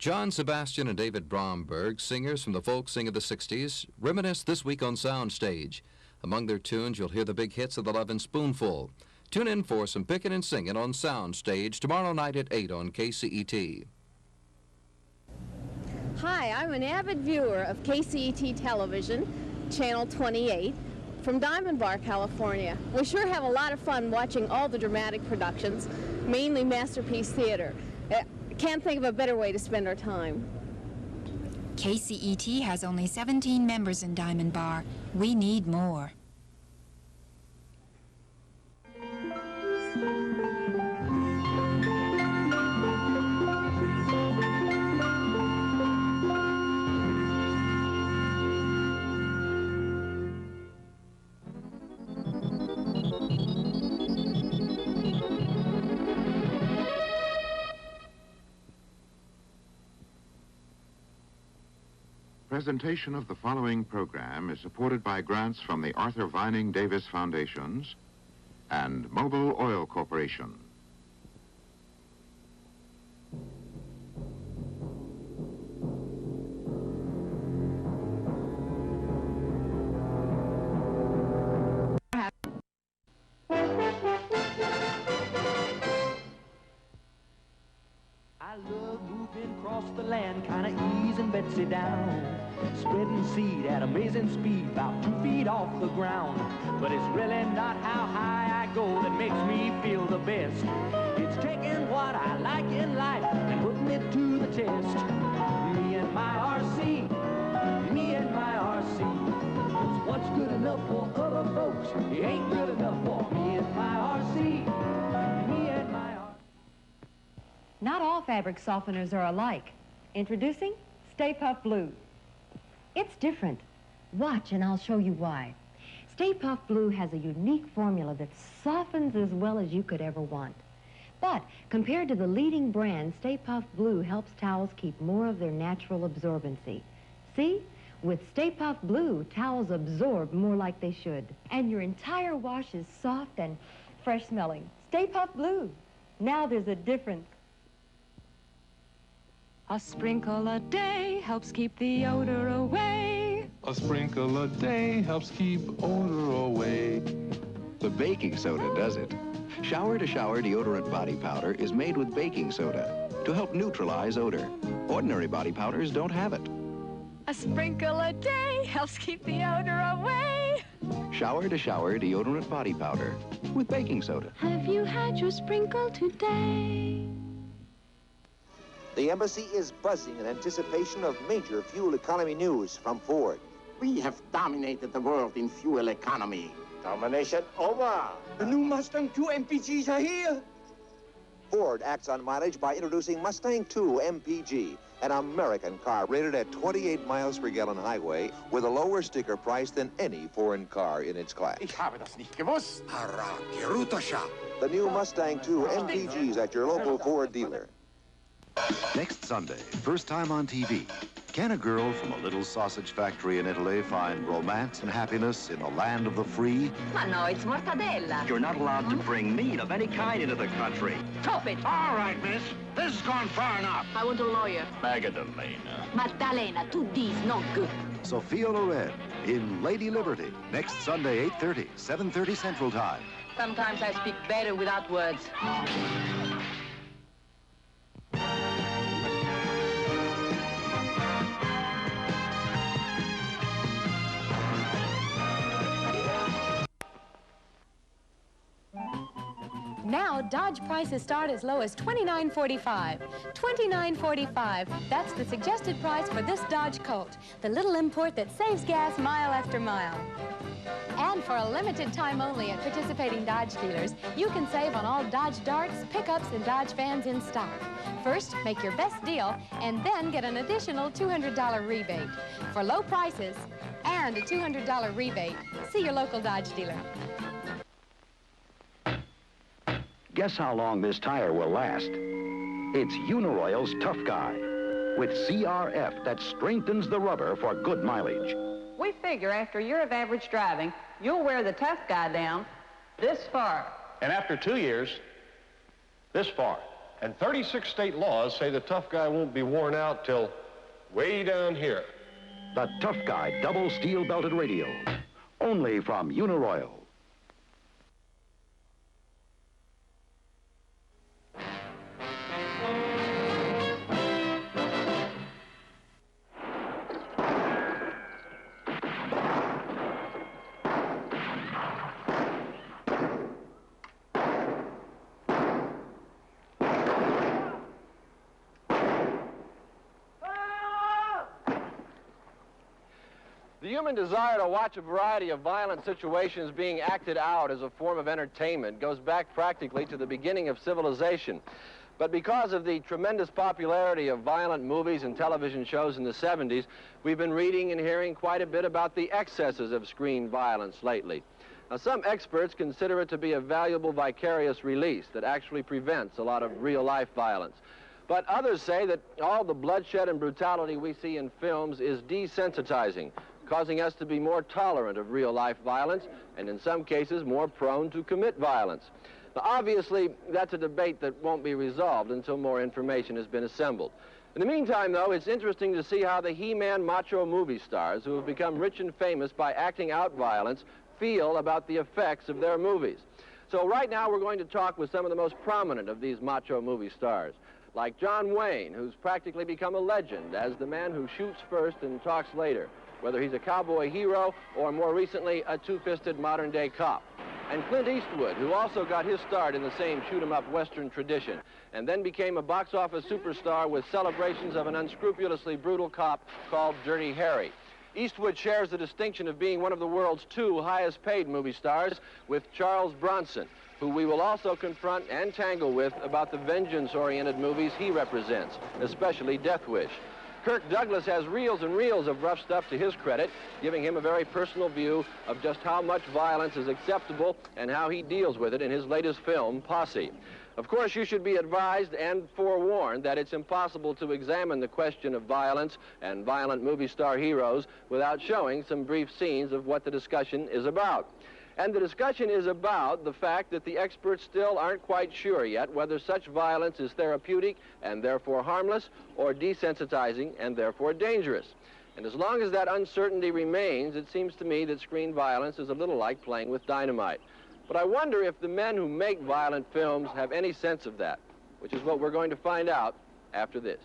John Sebastian and David Bromberg, singers from the folk sing of the 60s, reminisce this week on Soundstage. Among their tunes, you'll hear the big hits of the Lovin' Spoonful. Tune in for some pickin' and singing on Soundstage tomorrow night at 8 on KCET. Hi, I'm an avid viewer of KCET television, channel 28, from Diamond Bar, California. We sure have a lot of fun watching all the dramatic productions, mainly Masterpiece Theater. Can't think of a better way to spend our time. KCET has only 17 members in Diamond Bar. We need more. Presentation of the following program is supported by grants from the Arthur Vining Davis Foundations and Mobil Oil Corporation. I love moving across the land, kinda easing Betsy down. Spreading seed at amazing speed, about 2 feet off the ground. But it's really not how high I go that makes me feel the best. It's taking what I like in life and putting it to the test. Me and my RC, me and my RC. 'Cause what's good enough for other folks, it ain't good enough for me and my RC. Me and my RC. Not all fabric softeners are alike. Introducing Stay Puft Blue. It's different. Watch and I'll show you why. Stay Puft Blue has a unique formula that softens as well as you could ever want. But compared to the leading brand, Stay Puft Blue helps towels keep more of their natural absorbency. See? With Stay Puft Blue, towels absorb more like they should. And your entire wash is soft and fresh smelling. Stay Puft Blue. Now there's a difference. A sprinkle a day helps keep the odor away. A sprinkle a day helps keep odor away. The baking soda does it. Shower-to-shower deodorant body powder is made with baking soda to help neutralize odor. Ordinary body powders don't have it. A sprinkle a day helps keep the odor away. Shower-to-shower deodorant body powder with baking soda. Have you had your sprinkle today? The embassy is buzzing in anticipation of major fuel economy news from Ford. We have dominated the world in fuel economy. Domination over. The new Mustang 2 MPGs are here. Ford acts on mileage by introducing Mustang 2 MPG, an American car rated at 28 miles per gallon highway with a lower sticker price than any foreign car in its class. Ich habe das nicht gewusst. The new Mustang 2 MPGs at your local Ford dealer. Next Sunday, first time on TV, can a girl from a little sausage factory in Italy find romance and happiness in the land of the free? Ma no, it's mortadella. You're not allowed to bring meat of any kind into the country. Stop it. All right, miss. This has gone far enough. I want a lawyer. Magdalena. Magdalena, 2D's, no good. Sophia Loren in Lady Liberty, next Sunday, 8:30, 7:30 Central Time. Sometimes I speak better without words. Now, Dodge prices start as low as $29.45. $29.45. That's the suggested price for this Dodge Colt, the little import that saves gas mile after mile. And for a limited time only at participating Dodge dealers, you can save on all Dodge Darts, pickups, and Dodge Fans in stock. First, make your best deal, and then get an additional $200 rebate. For low prices and a $200 rebate, see your local Dodge dealer. Guess how long this tire will last? It's Uniroyal's Tough Guy with CRF that strengthens the rubber for good mileage. We figure after a year of average driving, you'll wear the Tough Guy down this far. And after 2 years, this far. And 36 state laws say the tough guy won't be worn out till way down here. The Tough Guy double steel-belted radio. Only from Uniroyal. The human desire to watch a variety of violent situations being acted out as a form of entertainment goes back practically to the beginning of civilization. But because of the tremendous popularity of violent movies and television shows in the 70s, we've been reading and hearing quite a bit about the excesses of screen violence lately. Now, some experts consider it to be a valuable vicarious release that actually prevents a lot of real-life violence. But others say that all the bloodshed and brutality we see in films is desensitizing, causing us to be more tolerant of real-life violence and in some cases more prone to commit violence. Now, obviously, that's a debate that won't be resolved until more information has been assembled. In the meantime, though, it's interesting to see how the he-man macho movie stars who have become rich and famous by acting out violence feel about the effects of their movies. So right now we're going to talk with some of the most prominent of these macho movie stars, like John Wayne, who's practically become a legend as the man who shoots first and talks later, whether he's a cowboy hero or more recently a two-fisted modern-day cop. And Clint Eastwood, who also got his start in the same shoot-'em-up Western tradition and then became a box office superstar with celebrations of an unscrupulously brutal cop called Dirty Harry. Eastwood shares the distinction of being one of the world's two highest-paid movie stars with Charles Bronson, who we will also confront and tangle with about the vengeance-oriented movies he represents, especially Death Wish. Kirk Douglas has reels and reels of rough stuff to his credit, giving him a very personal view of just how much violence is acceptable and how he deals with it in his latest film, Posse. Of course, you should be advised and forewarned that it's impossible to examine the question of violence and violent movie star heroes without showing some brief scenes of what the discussion is about. And the discussion is about the fact that the experts still aren't quite sure yet whether such violence is therapeutic and therefore harmless or desensitizing and therefore dangerous. And as long as that uncertainty remains, it seems to me that screen violence is a little like playing with dynamite. But I wonder if the men who make violent films have any sense of that, which is what we're going to find out after this.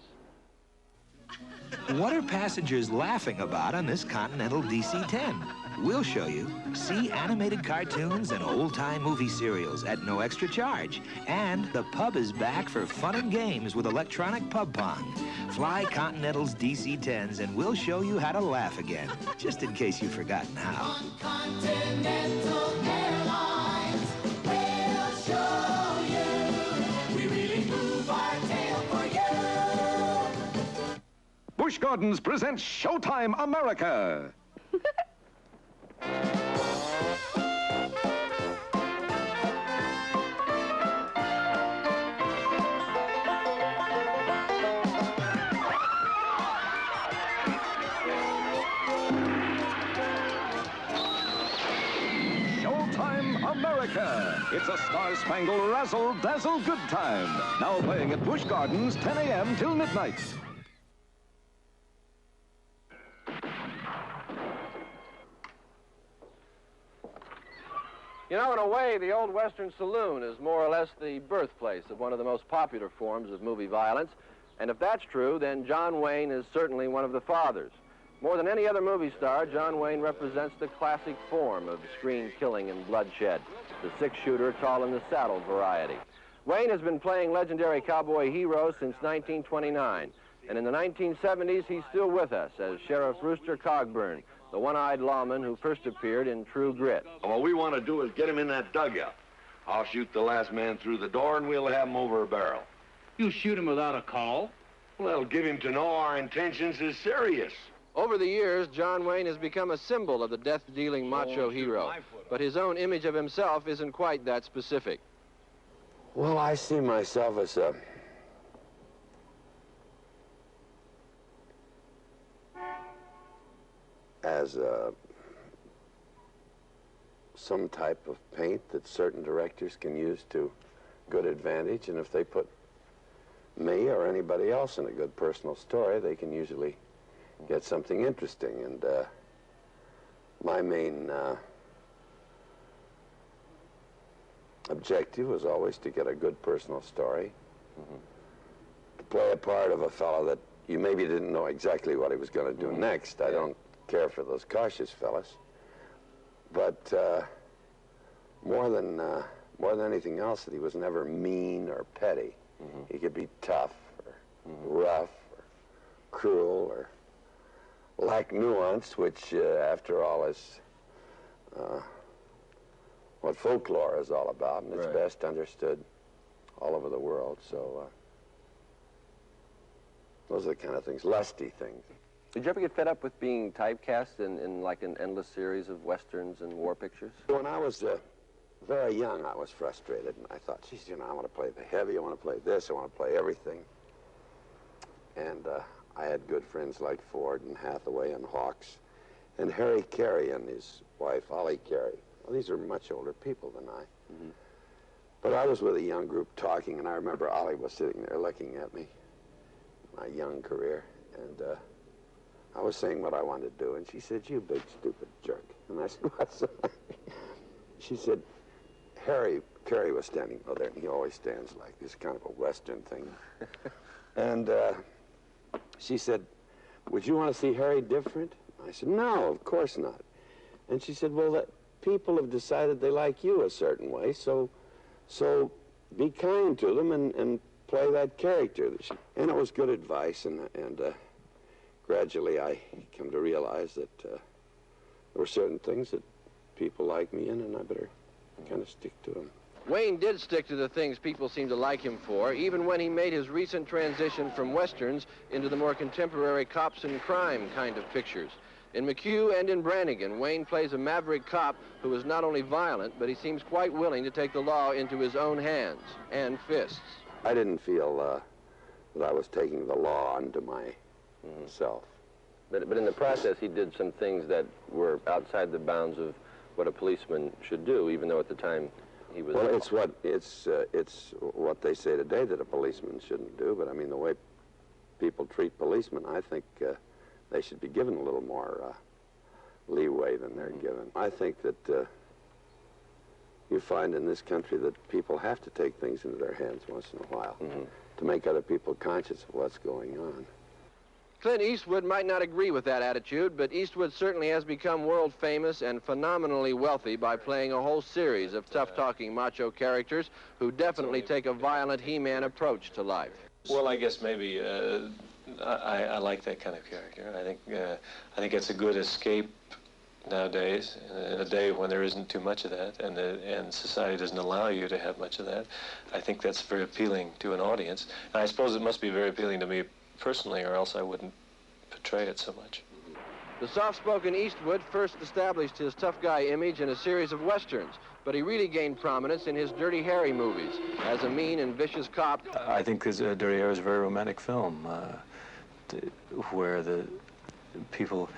What are passengers laughing about on this Continental DC-10? We'll show you. See animated cartoons and old-time movie serials at no extra charge. And the pub is back for fun and games with electronic pub pong. Fly Continental's DC-10s and we'll show you how to laugh again, just in case you've forgotten how. Continental Airlines will show you. We really move our tail for you. Busch Gardens presents Showtime America. Showtime America. It's a star-spangled razzle-dazzle good time. Now playing at Busch Gardens, 10 a.m. till midnight. You know, in a way, the old Western saloon is more or less the birthplace of one of the most popular forms of movie violence. And if that's true, then John Wayne is certainly one of the fathers. More than any other movie star, John Wayne represents the classic form of screen killing and bloodshed, the six-shooter, tall-in-the-saddle variety. Wayne has been playing legendary cowboy heroes since 1929. And in the 1970s, he's still with us as Sheriff Rooster Cogburn, the one-eyed lawman who first appeared in True Grit. All we want to do is get him in that dugout. I'll shoot the last man through the door, and we'll have him over a barrel. You shoot him without a call? Well, that'll give him to know our intentions is serious. Over the years, John Wayne has become a symbol of the death-dealing macho hero, but his own image of himself isn't quite that specific. Well, I see myself as some type of paint that certain directors can use to good advantage, and if they put me or anybody else in a good personal story, they can usually get something interesting. And my main objective was always to get a good personal story, to play a part of a fellow that you maybe didn't know exactly what he was going to do next. I don't care for those cautious fellas, but more than anything else, that he was never mean or petty. He could be tough or rough or cruel or lack nuance, which after all is what folklore is all about, and it's best understood all over the world. So those are the kind of things, lusty things. Did you ever get fed up with being typecast in like an endless series of westerns and war pictures? When I was very young, I was frustrated, and I thought, geez, you know, I want to play the heavy, I want to play this, I want to play everything. And I had good friends like Ford and Hathaway and Hawks, and Harry Carey and his wife, Ollie Carey. Well, these are much older people than I. But I was with a young group talking, and I remember Ollie was sitting there looking at me, my young career, and I was saying what I wanted to do, and she said, you big stupid jerk. And I said, what's that? She said, Harry Carey was standing there, and he always stands like this, kind of a Western thing. And she said, would you want to see Harry different? I said, no, of course not. And she said, well, people have decided they like you a certain way, so be kind to them and play that character. And it was good advice, and gradually I come to realize that there were certain things that people like me in, and I better kind of stick to them. Wayne did stick to the things people seemed to like him for, even when he made his recent transition from westerns into the more contemporary cops and crime kind of pictures. In McHugh and in Brannigan, Wayne plays a maverick cop who is not only violent, but he seems quite willing to take the law into his own hands and fists. I didn't feel that I was taking the law onto myself. But in the process, he did some things that were outside the bounds of what a policeman should do, even though at the time he was... Well, it's what they say today that a policeman shouldn't do, but I mean, the way people treat policemen, I think they should be given a little more leeway than they're given. I think that you find in this country that people have to take things into their hands once in a while to make other people conscious of what's going on. Clint Eastwood might not agree with that attitude, but Eastwood certainly has become world famous and phenomenally wealthy by playing a whole series of tough-talking macho characters who definitely take a violent He-Man approach to life. Well, I guess maybe I like that kind of character. I think it's a good escape nowadays, in a day when there isn't too much of that, and society doesn't allow you to have much of that. I think that's very appealing to an audience, and I suppose it must be very appealing to me personally, or else I wouldn't portray it so much. The soft-spoken Eastwood first established his tough guy image in a series of westerns, but he really gained prominence in his Dirty Harry movies as a mean and vicious cop. I think Dirty Harry is a very romantic film, where the people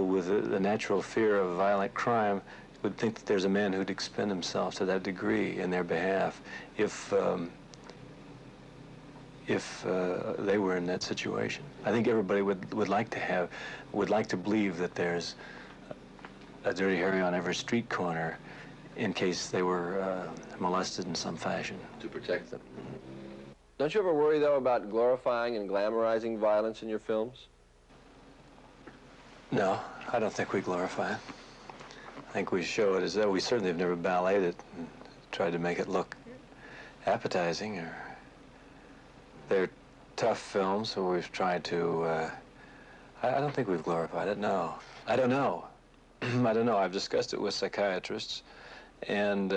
with a natural fear of violent crime would think that there's a man who'd expend himself to that degree in their behalf if they were in that situation. I think everybody would like to believe that there's a Dirty Harry on every street corner in case they were molested in some fashion. To protect them. Don't you ever worry, though, about glorifying and glamorizing violence in your films? No, I don't think we glorify it. I think we show it as though we certainly have never balleted it and tried to make it look appetizing. Or they're tough films where we've tried to, I don't think we've glorified it, no. I don't know. I don't know. I've discussed it with psychiatrists, and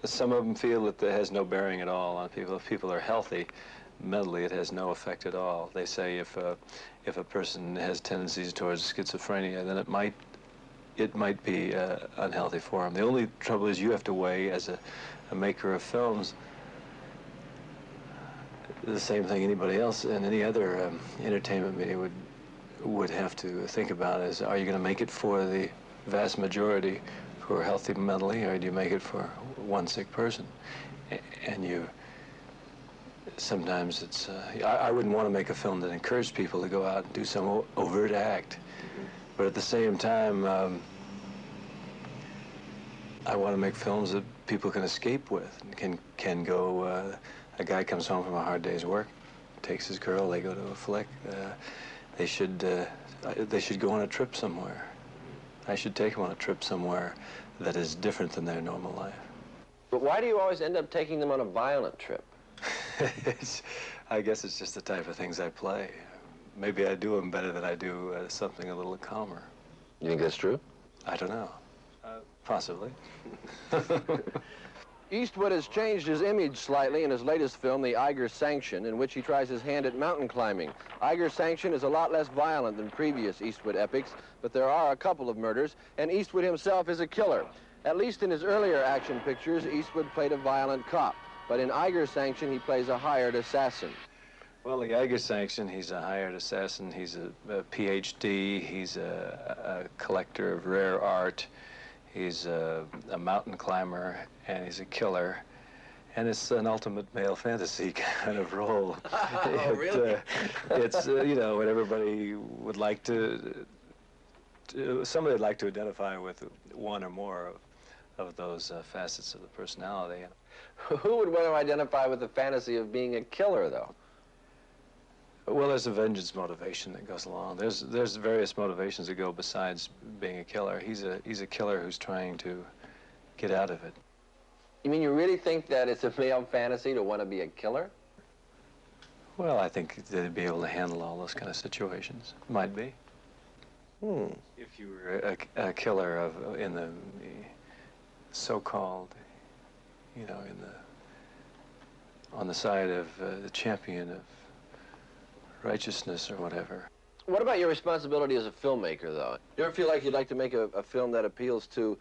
some of them feel that it has no bearing at all on people. If people are healthy mentally, it has no effect at all. They say if a person has tendencies towards schizophrenia, then it might be unhealthy for them. The only trouble is you have to weigh, as a maker of films, the same thing anybody else and any other entertainment media would have to think about is, are you going to make it for the vast majority who are healthy mentally, or do you make it for one sick person? And sometimes it's, I wouldn't want to make a film that encouraged people to go out and do some overt act. But at the same time, I want to make films that people can escape with, and can go, a guy comes home from a hard day's work, takes his girl, they go to a flick. They should go on a trip somewhere. I should take them on a trip somewhere that is different than their normal life. But why do you always end up taking them on a violent trip? I guess it's just the type of things I play. Maybe I do them better than I do something a little calmer. You think that's true? I don't know. Possibly. Eastwood has changed his image slightly in his latest film, The Eiger Sanction, in which he tries his hand at mountain climbing. Eiger Sanction is a lot less violent than previous Eastwood epics, but there are a couple of murders, and Eastwood himself is a killer. At least in his earlier action pictures, Eastwood played a violent cop, but in Eiger Sanction, he plays a hired assassin. Well, the Eiger Sanction, he's a hired assassin. He's a PhD. He's a collector of rare art. He's a mountain climber, and he's a killer. And it's an ultimate male fantasy kind of role. Oh, really? It's, you know, what everybody would like somebody would like to identify with one or more of those facets of the personality. Who would want to identify with the fantasy of being a killer, though? Well, there's a vengeance motivation that goes along. There's various motivations that go besides being a killer. He's a killer who's trying to get out of it. You mean you really think that it's a male fantasy to want to be a killer? Well, I think they'd be able to handle all those kind of situations. Might be. If you were a killer in the so-called, you know, on the side of the champion of righteousness or whatever. What about your responsibility as a filmmaker, though? You ever feel like you'd like to make a film that appeals to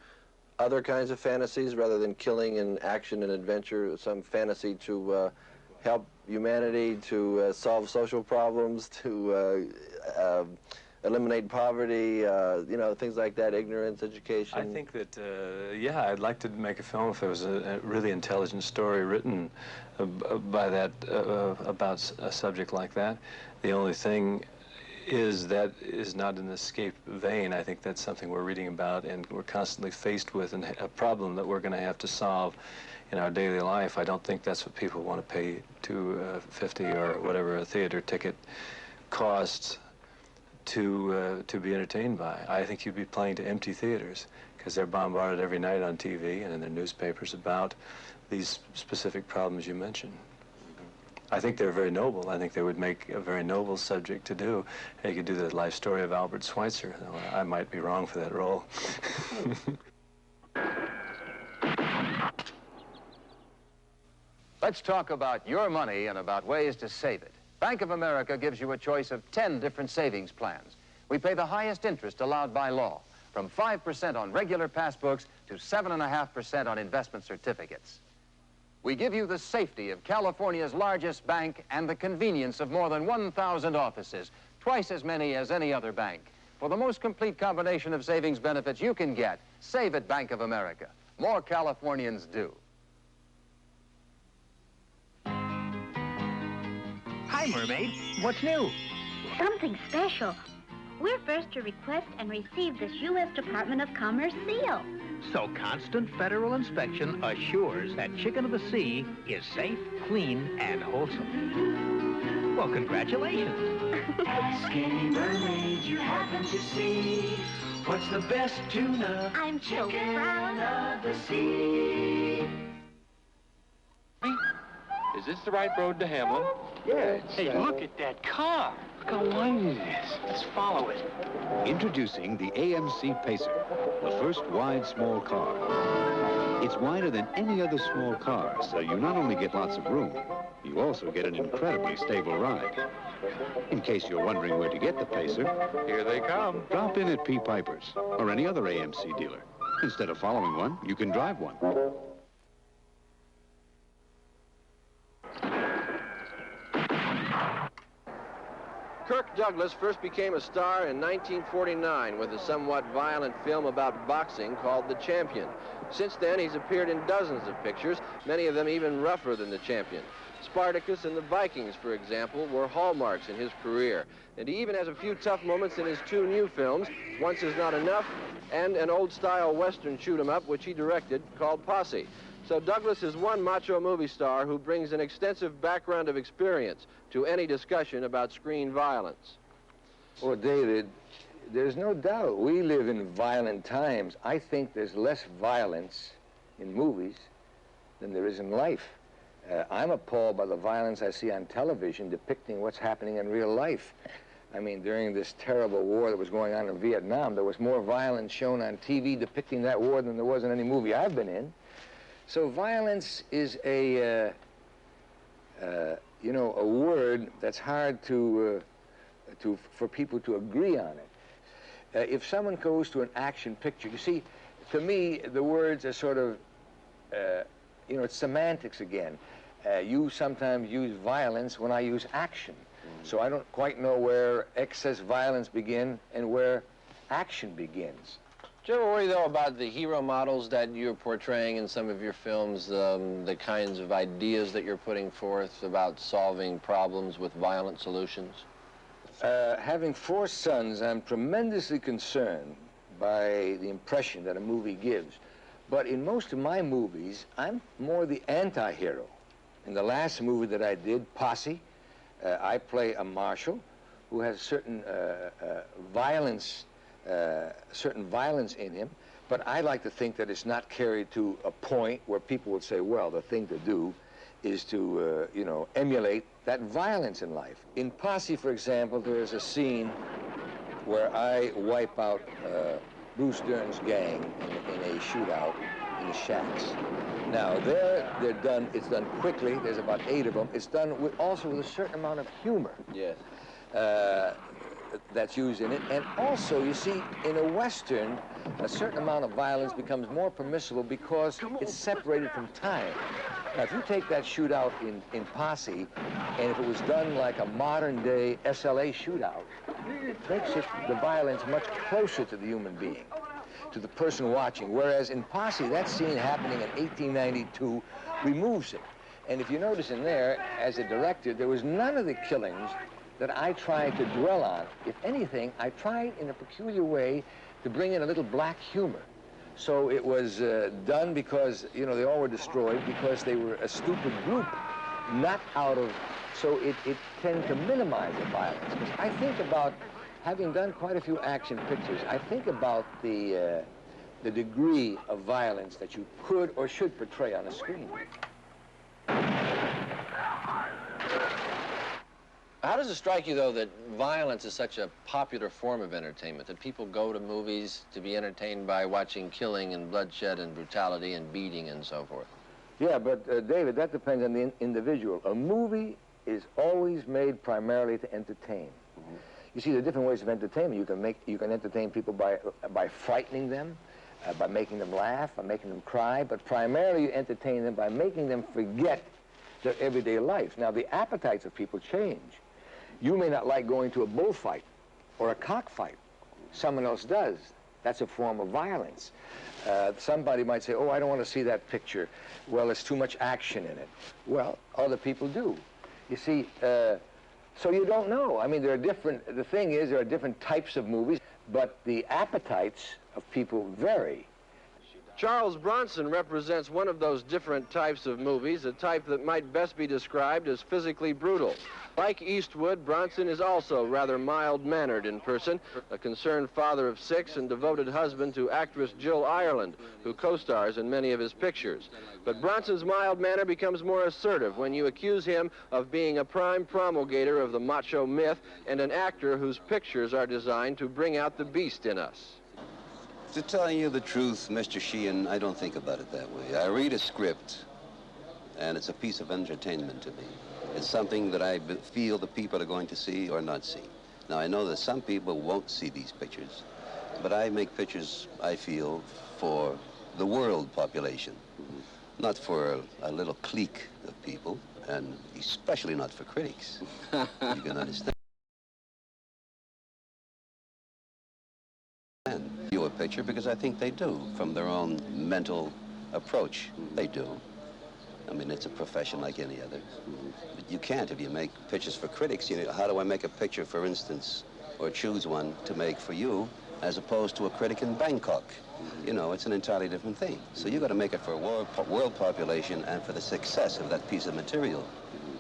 other kinds of fantasies rather than killing and action and adventure, some fantasy to help humanity, to solve social problems, to eliminate poverty, you know, things like that, ignorance, education? I think that, yeah, I'd like to make a film if there was a really intelligent story written by that, about a subject like that. The only thing is that is not in the escape vein. I think that's something we're reading about and we're constantly faced with, and a problem that we're going to have to solve in our daily life. I don't think that's what people want to pay to $50 or whatever a theater ticket costs to be entertained by. I think you'd be playing to empty theaters because they're bombarded every night on TV and in their newspapers about these specific problems you mentioned. I think they're very noble. I think they would make a very noble subject to do. You could do the life story of Albert Schweitzer. I might be wrong for that role. Let's talk about your money and about ways to save it. Bank of America gives you a choice of 10 different savings plans. We pay the highest interest allowed by law, from 5% on regular passbooks to 7.5% on investment certificates. We give you the safety of California's largest bank and the convenience of more than 1,000 offices, twice as many as any other bank. For the most complete combination of savings benefits you can get, save at Bank of America. More Californians do. Hi, Mermaid. What's new? Something special. We're first to request and receive this U.S. Department of Commerce seal. So constant federal inspection assures that chicken of the sea is safe, clean, and wholesome. Well, congratulations. Skinny mermaid, you happen to see what's the best tuna? I'm so chicken proud of the sea. Is this the right road to Hamlin? Yes. Hey, look at that car. Look how wide it is. Let's follow it. Introducing the AMC Pacer, the first wide small car. It's wider than any other small car, so you not only get lots of room, you also get an incredibly stable ride. In case you're wondering where to get the Pacer, here they come. Drop in at P. Piper's or any other AMC dealer. Instead of following one, you can drive one. Kirk, Douglas first became a star in 1949 with a somewhat violent film about boxing called The Champion. Since then, he's appeared in dozens of pictures, many of them even rougher than The Champion. Spartacus and the Vikings, for example, were hallmarks in his career. And he even has a few tough moments in his two new films, Once Is Not Enough and an old-style Western shoot-'em-up, which he directed, called Posse. So Douglas is one macho movie star who brings an extensive background of experience to any discussion about screen violence. Well, David, there's no doubt we live in violent times. I think there's less violence in movies than there is in life. I'm appalled by the violence I see on television depicting what's happening in real life. I mean, during this terrible war that was going on in Vietnam, there was more violence shown on TV depicting that war than there was in any movie I've been in. So violence is a word that's hard for people to agree on it. If someone goes to an action picture, you see, to me, the words are sort of, it's semantics again. You sometimes use violence when I use action. So I don't quite know where excess violence begins and where action begins. Do you ever worry, though, about the hero models that you're portraying in some of your films, the kinds of ideas that you're putting forth about solving problems with violent solutions? Having 4 sons, I'm tremendously concerned by the impression that a movie gives. But in most of my movies, I'm more the anti-hero. In the last movie that I did, Posse, I play a marshal who has certain violence in him, but I like to think that it's not carried to a point where people would say, well, the thing to do is to, emulate that violence in life. In Posse, for example, there's a scene where I wipe out Bruce Dern's gang in a shootout in the shacks. Now, it's done quickly. There's about 8 of them. It's done also with a certain amount of humor. Yes. That's used in it. And also, you see, in a Western, a certain amount of violence becomes more permissible because it's separated from time. Now, if you take that shootout in Posse, and if it was done like a modern-day SLA shootout, it makes the violence much closer to the human being, to the person watching. Whereas in Posse, that scene happening in 1892 removes it. And if you notice in there, as a director, there was none of the killings that I tried to dwell on. If anything, I tried in a peculiar way to bring in a little black humor. So it was done because, they all were destroyed because they were a stupid group, not out of... So it tended to minimize the violence. Because I think about, having done quite a few action pictures, I think about the degree of violence that you could or should portray on a screen. How does it strike you, though, that violence is such a popular form of entertainment, that people go to movies to be entertained by watching killing and bloodshed and brutality and beating and so forth? Yeah, but, David, that depends on the individual. A movie is always made primarily to entertain. Mm-hmm. You see, there are different ways of entertainment. You can entertain people by frightening them, by making them laugh, by making them cry, but primarily you entertain them by making them forget their everyday life. Now, the appetites of people change. You may not like going to a bullfight or a cockfight. Someone else does. That's a form of violence. Somebody might say, oh, I don't want to see that picture. Well, there's too much action in it. Well, other people do. You see, so you don't know. I mean, the thing is, there are different types of movies, but the appetites of people vary. Charles Bronson represents one of those different types of movies, a type that might best be described as physically brutal. Like Eastwood, Bronson is also rather mild-mannered in person, a concerned father of 6 and devoted husband to actress Jill Ireland, who co-stars in many of his pictures. But Bronson's mild manner becomes more assertive when you accuse him of being a prime promulgator of the macho myth and an actor whose pictures are designed to bring out the beast in us. To tell you the truth, Mr. Sheehan, I don't think about it that way. I read a script, and it's a piece of entertainment to me. It's something that I feel the people are going to see or not see. Now, I know that some people won't see these pictures, but I make pictures, I feel, for the world population, not for a little clique of people, and especially not for critics. You can understand. picture because I think they do, from their own mental approach. They do. I mean, it's a profession like any other. But you can't if you make pictures for critics. You know, how do I make a picture, for instance, or choose one to make for you, as opposed to a critic in Bangkok? You know, it's an entirely different thing. So you got to make it for a world population and for the success of that piece of material,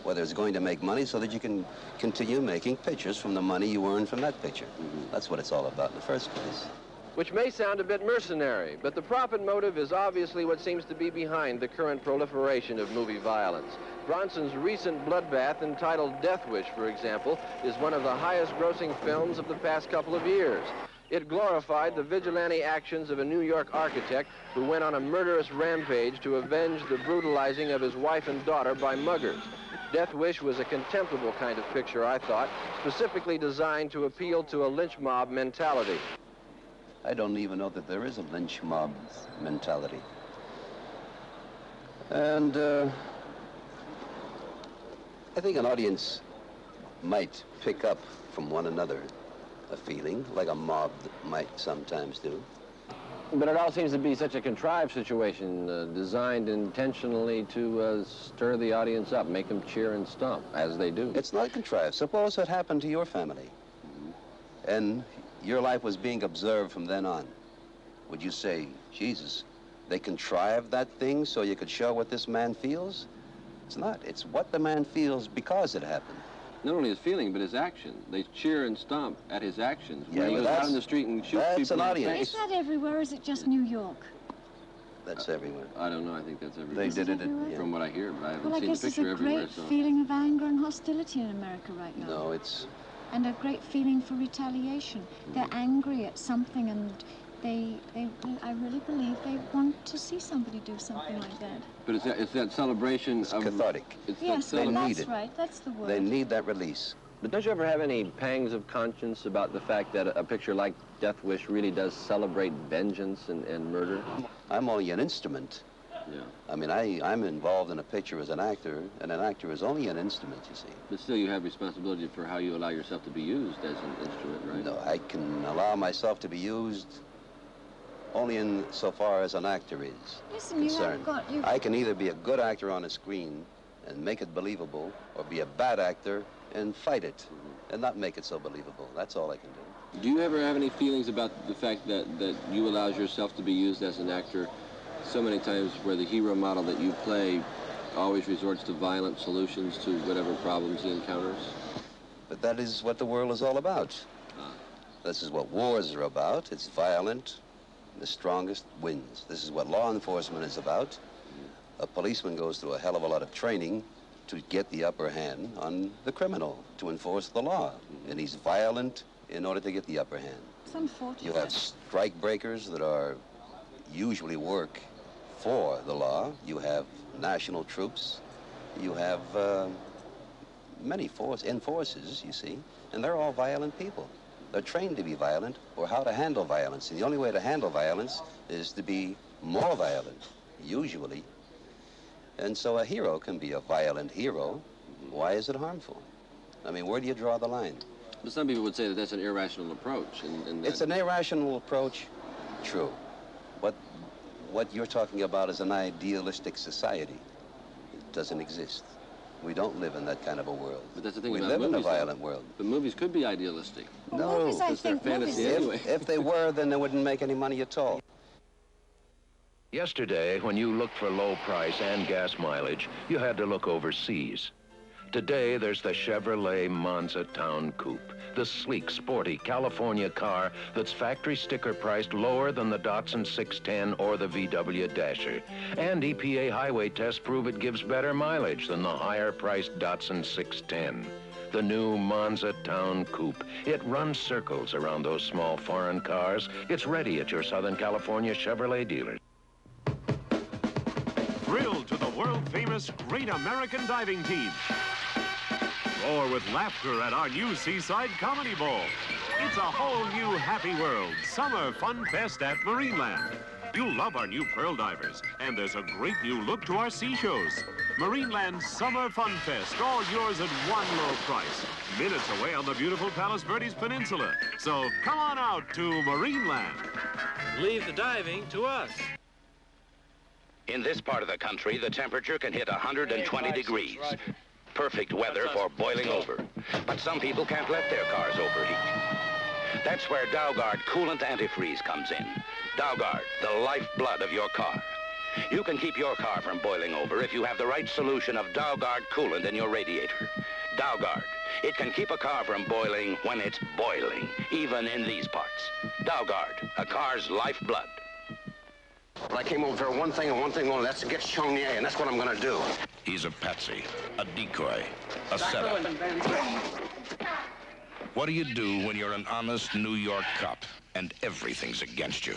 whether it's going to make money so that you can continue making pictures from the money you earn from that picture. That's what it's all about in the first place. Which may sound a bit mercenary, but the profit motive is obviously what seems to be behind the current proliferation of movie violence. Bronson's recent bloodbath entitled Death Wish, for example, is one of the highest-grossing films of the past couple of years. It glorified the vigilante actions of a New York architect who went on a murderous rampage to avenge the brutalizing of his wife and daughter by muggers. Death Wish was a contemptible kind of picture, I thought, specifically designed to appeal to a lynch mob mentality. I don't even know that there is a lynch mob mentality. And I think an audience might pick up from one another a feeling, like a mob might sometimes do. But it all seems to be such a contrived situation, designed intentionally to stir the audience up, make them cheer and stomp, as they do. It's not contrived. Suppose it happened to your family, and your life was being observed from then on. Would you say, Jesus, they contrived that thing so you could show what this man feels? It's not. It's what the man feels because it happened. Not only his feeling, but his action. They cheer and stomp at his actions. Yeah, when he goes out in the street and shoots people an in the audience. face. Is that everywhere, or is it just New York? That's everywhere. I don't know. I think that's everywhere. They did it from what I hear, but I haven't Well, I seen the guess there's picture a everywhere. great So. feeling of anger and hostility in America right now. No, it's... And a great feeling for retaliation. They're angry at something, and I really believe they want to see somebody do something like that. But it's that celebration It's of... cathartic. Yes, They need that's it. right. That's the word. They need that release. But don't you ever have any pangs of conscience about the fact that a picture like Death Wish really does celebrate vengeance and murder? I'm only an instrument. Yeah. I mean, I'm involved in a picture as an actor, and an actor is only an instrument, you see. But still, you have responsibility for how you allow yourself to be used as an instrument, right? No, I can allow myself to be used only in so far as an actor is Listen, you concerned. have got... I can either be a good actor on a screen and make it believable, or be a bad actor and fight it and not make it so believable. That's all I can do. Do you ever have any feelings about the fact that you allow yourself to be used as an actor so many times where the hero model that you play always resorts to violent solutions to whatever problems he encounters? But that is what the world is all about. This is what wars are about. It's violent. The strongest wins. This is what law enforcement is about. A policeman goes through a hell of a lot of training to get the upper hand on the criminal, to enforce the law. And he's violent in order to get the upper hand. It's unfortunate. You have strike breakers that are usually work for the law. You have national troops. You have many enforcers, you see, and they're all violent people. They're trained to be violent, or how to handle violence. And the only way to handle violence is to be more violent, usually. And so a hero can be a violent hero. Why is it harmful? I mean, where do you draw the line? But some people would say that that's an irrational approach. And It's an irrational approach, true. But what you're talking about is an idealistic society. It doesn't exist. We don't live in that kind of a world. But that's the thing we about live movies, in a violent world. But movies could be idealistic. No, movies, I because they're think fantasy movies- anyway. if they were, then they wouldn't make any money at all. Yesterday, when you looked for low price and gas mileage, you had to look overseas. Today, there's the Chevrolet Monza Town Coupe, the sleek, sporty California car that's factory sticker priced lower than the Datsun 610 or the VW Dasher. And EPA highway tests prove it gives better mileage than the higher-priced Datsun 610. The new Monza Town Coupe. It runs circles around those small foreign cars. It's ready at your Southern California Chevrolet dealers. Thrilled to the world-famous Great American Diving Team. Roar with laughter at our new Seaside Comedy Bowl. It's a whole new happy world summer fun fest at Marineland. You'll love our new Pearl Divers, and there's a great new look to our sea shows. Marineland Summer Fun Fest, all yours at one low price. Minutes away on the beautiful Palos Verdes Peninsula. So come on out to Marineland. Leave the diving to us. In this part of the country, the temperature can hit 120 degrees. Perfect weather for boiling over. But some people can't let their cars overheat. That's where Dowguard Coolant Antifreeze comes in. Dowguard, the lifeblood of your car. You can keep your car from boiling over if you have the right solution of Dowguard coolant in your radiator. Dowguard. It can keep a car from boiling when it's boiling, even in these parts. Dowguard, a car's lifeblood. I came over for one thing and one thing only. That's to get Chonier, and that's what I'm going to do. He's a patsy, a decoy, a setup. What do you do when you're an honest New York cop and everything's against you?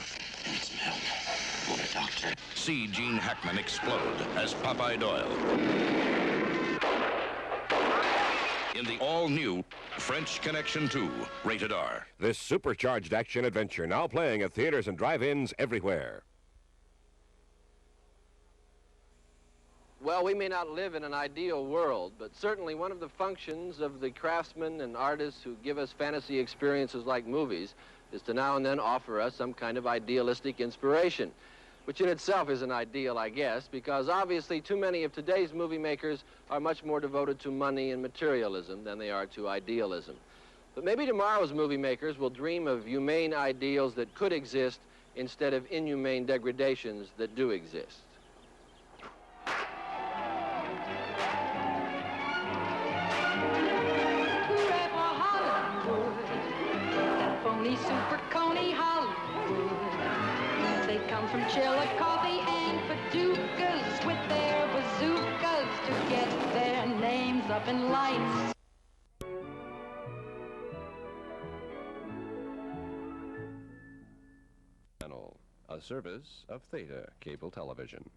Doctor. See Gene Hackman explode as Popeye Doyle in the all-new French Connection 2, rated R. This supercharged action-adventure now playing at theaters and drive-ins everywhere. Well, we may not live in an ideal world, but certainly one of the functions of the craftsmen and artists who give us fantasy experiences like movies is to now and then offer us some kind of idealistic inspiration, which in itself is an ideal, I guess, because obviously too many of today's movie makers are much more devoted to money and materialism than they are to idealism. But maybe tomorrow's movie makers will dream of humane ideals that could exist instead of inhumane degradations that do exist. Super Coney Hollywood. They come from Chillicothe and Paducahs with their bazookas to get their names up in lights. Channel, a service of Theta Cable Television.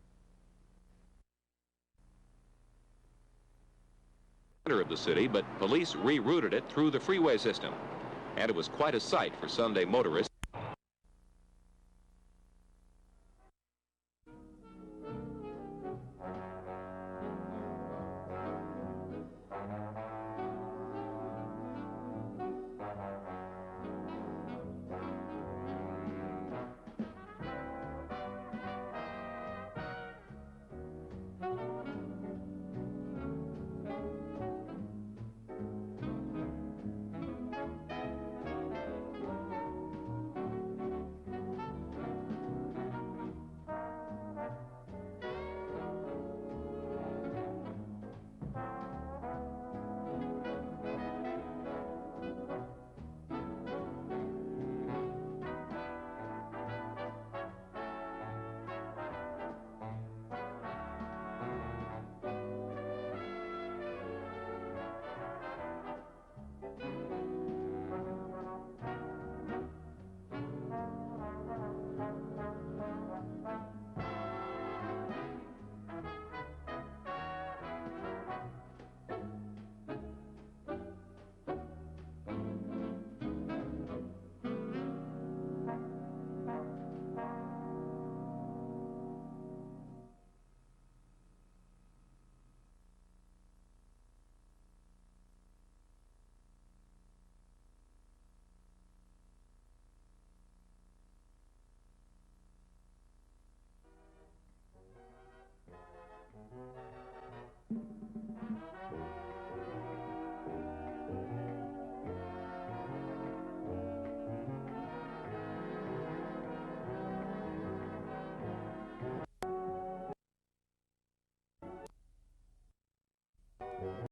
Center of the city, but police rerouted it through the freeway system. And it was quite a sight for Sunday motorists.